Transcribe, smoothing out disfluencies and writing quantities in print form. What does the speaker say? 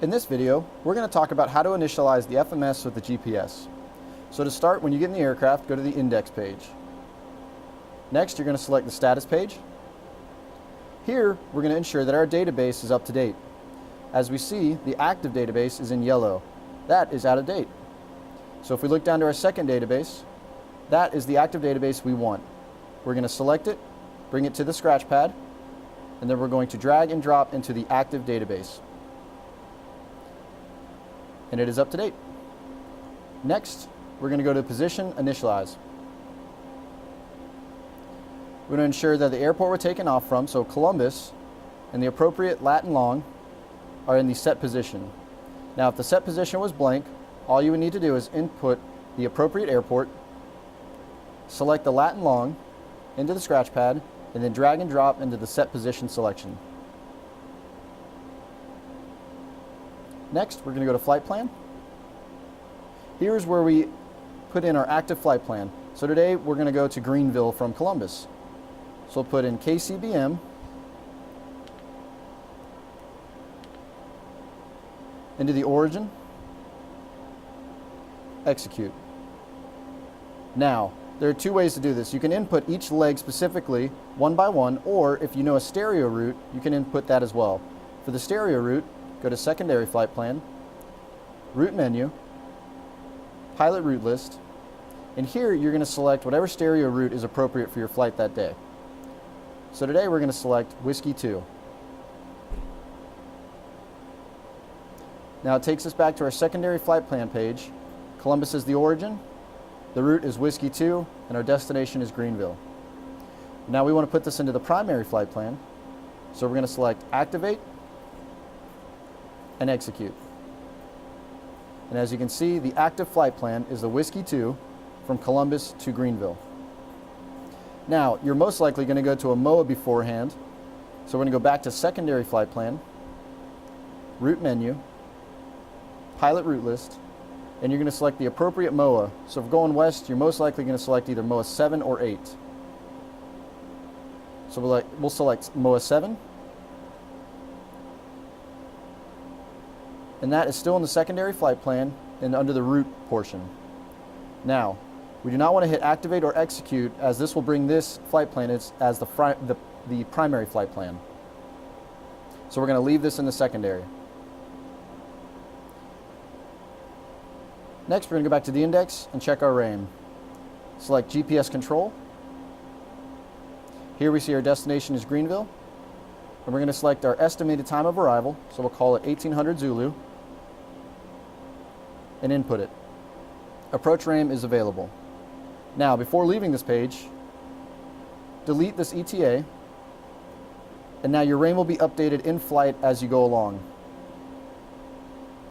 In this video, we're going to talk about how to initialize the FMS with the GPS. So to start, when you get in the aircraft, go to the index page. Next, you're going to select the status page. Here, we're going to ensure that our database is up to date. As we see, the active database is in yellow. That is out of date. So if we look down to our second database, that is the active database we want. We're going to select it, bring it to the scratch pad, and then we're going to drag and drop into the active database. And it is up to date. Next, we're going to go to Position Initialize. We're going to ensure that the airport we're taking off from, so Columbus, and the appropriate lat and long are in the set position. Now, if the set position was blank, all you would need to do is input the appropriate airport, select the lat and long into the scratch pad, and then drag and drop into the set position selection. Next, we're going to go to Flight Plan. Here's where we put in our active flight plan. So today, we're going to go to Greenville from Columbus. So we'll put in KCBM, into the origin, execute. Now, there are two ways to do this. You can input each leg specifically, one by one, or if you know a stereo route, you can input that as well. For the stereo route, go to Secondary Flight Plan, Route Menu, Pilot Route List, and here you're going to select whatever stereo route is appropriate for your flight that day. So today we're going to select Whiskey 2. Now it takes us back to our Secondary Flight Plan page. Columbus is the origin, the route is Whiskey 2, and our destination is Greenville. Now we want to put this into the Primary Flight Plan, so we're going to select Activate and Execute. And as you can see, the active flight plan is the Whiskey 2 from Columbus to Greenville. Now, you're most likely going to go to a MOA beforehand, so we're going to go back to Secondary Flight Plan, Route Menu, Pilot Route List, and you're going to select the appropriate MOA. So if we're going west, you're most likely going to select either MOA 7 or 8. So we'll select MOA 7. And that is still in the Secondary Flight Plan and under the route portion. Now, we do not want to hit Activate or Execute, as this will bring this flight plan as the Primary Flight Plan. So we're going to leave this in the Secondary. Next, we're going to go back to the index and check our RAIM. Select GPS Control. Here we see our destination is Greenville. And we're going to select our estimated time of arrival, so we'll call it 1800 Zulu, and input it. Approach RAIM is available. Now, before leaving this page, delete this ETA, and now your RAIM will be updated in flight as you go along.